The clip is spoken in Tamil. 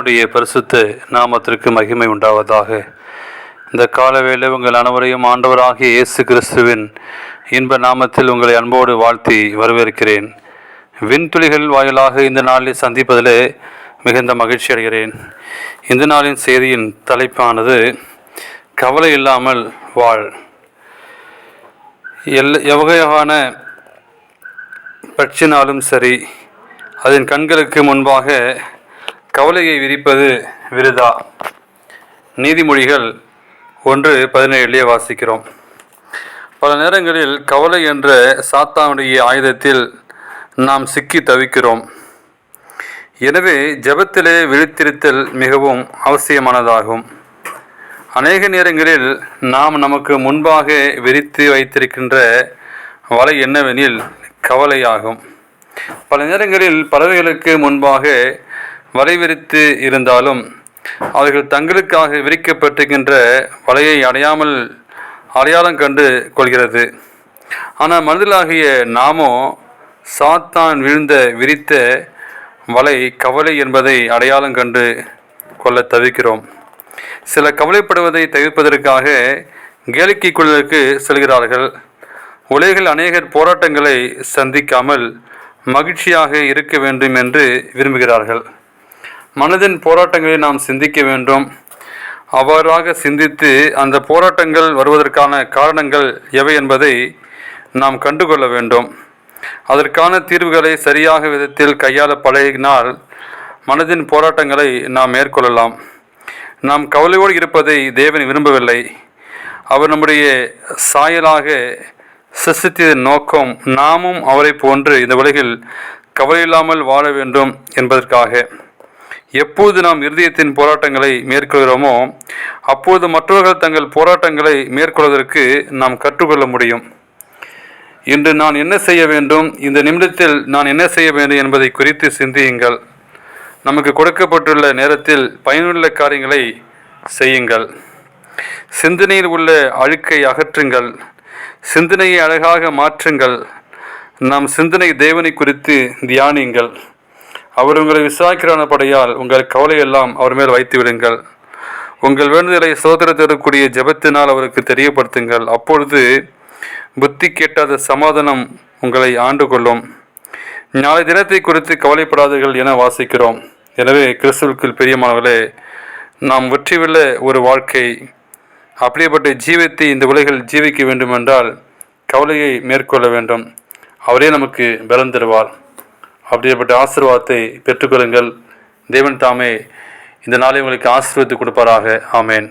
தேவனுடைய பரிசுத்த நாமத்திற்கு மகிமை உண்டாவதாக. இந்த காலவேளை உங்கள் அனைவரையும் ஆண்டவராகிய இயேசு கிறிஸ்துவின் இன்ப நாமத்தில் உங்களை அன்போடு வாழ்த்தி வரவேற்கிறேன். விண்துளிகள் வாயிலாக இந்த நாளில் சந்திப்பதிலே மிகுந்த மகிழ்ச்சி அடைகிறேன். இந்த நாளின் செய்தியின் தலைப்பானது கவலை இல்லாமல் வாழ். எவ்வகையான பிரச்சினாலும் சரி, அதன் கண்களுக்கு முன்பாக கவலையை விரிப்பது விருதா. நீதிமொழிகள் 1:17 வாசிக்கிறோம். பல நேரங்களில் கவலை என்ற சாத்தானுடைய ஆயுதத்தில் நாம் சிக்கி தவிக்கிறோம். எனவே ஜெபத்திலே விழித்திருத்தல் மிகவும் அவசியமானதாகும். அநேக நேரங்களில் நாம் நமக்கு முன்பாக விரித்து வைத்திருக்கின்ற வலை என்னவெனில் கவலையாகும். பல நேரங்களில் பறவைகளுக்கு முன்பாக வலை விரித்து இருந்தாலும் அவர்கள் தங்களுக்காக விரிக்கப்பட்டிருக்கின்ற வலையை அடையாளம் கண்டு கொள்கிறது. ஆனால் மனிதர்களாகிய நாமோ சாத்தான் விரித்த வலை கவலை என்பதை அடையாளம் கண்டு கொள்ள தவிக்கிறோம். சில கவலைப்படுவதை தவிர்ப்பதற்காக கேளிக்கைக்குழுவிற்கு செல்கிறார்கள். உலகில் அநேகர் போராட்டங்களை சந்திக்காமல் மகிழ்ச்சியாக இருக்க வேண்டும் என்று விரும்புகிறார்கள். மனதின் போராட்டங்களை நாம் சிந்திக்க வேண்டும். அவ்வாறாக சிந்தித்து அந்த போராட்டங்கள் வருவதற்கான காரணங்கள் எவை என்பதை நாம் கண்டுகொள்ள வேண்டும். அதற்கான தீர்வுகளை சரியாக விதத்தில் கையாள பழகினால் மனதின் போராட்டங்களை நாம் மேற்கொள்ளலாம். நாம் கவலையோடு இருப்பதை தேவன் விரும்பவில்லை. அவர் நம்முடைய சாயலாக சிருஷ்டித்ததன் நோக்கம் நாமும் அவரை போன்று இந்த உலகில் கவலையில்லாமல் வாழ வேண்டும் என்பதற்காக. எப்போது நாம் இருதயத்தின் போராட்டங்களை மேற்கொள்கிறோமோ அப்போது மற்றவர்கள் தங்கள் போராட்டங்களை மேற்கொள்வதற்கு நாம் கற்றுக்கொள்ள முடியும். இன்று நான் என்ன செய்ய வேண்டும், இந்த நிமிடத்தில் நான் என்ன செய்ய வேண்டும் என்பதை குறித்து சிந்தியுங்கள். நமக்கு கொடுக்கப்பட்டுள்ள நேரத்தில் பயனுள்ள காரியங்களை செய்யுங்கள். சிந்தனையில் உள்ள அழுக்கை அகற்றுங்கள். சிந்தனையை அழகாக மாற்றுங்கள். நாம் சிந்தனை தேவனை குறித்து தியானியுங்கள். அவர் உங்களை விசாரிக்கிறானபடியால் உங்கள் கவலையெல்லாம் அவர் மேல் வைத்து விடுங்கள். உங்கள் வேண்டுதலை சோதரத்தரக்கூடிய ஜெபத்தினால் அவருக்கு தெரியப்படுத்துங்கள். அப்பொழுது புத்தி கேட்டாத சமாதானம் உங்களை ஆண்டு கொள்ளும். நாளை தினத்தை குறித்து கவலைப்படாதீர்கள் என வாசிக்கிறோம். எனவே கிறிஸ்துவுக்குள் பிரியமானவர்களே, நாம் வெற்றியுள்ள ஒரு வாழ்க்கை, அப்படிப்பட்ட ஜீவத்தை இந்த உலகில் ஜீவிக்க வேண்டுமென்றால் கவலையை மேற்கொள்ள வேண்டும். அவரே நமக்கு பலன் தருவார். அப்படிப்பட்ட ஆசீர்வாதத்தை பெற்றுக்கொள்ளுங்கள். தேவன் தாமே இந்த நாளை உங்களுக்கு ஆசீர்வதித்து கொடுப்பாராக. ஆமேன்.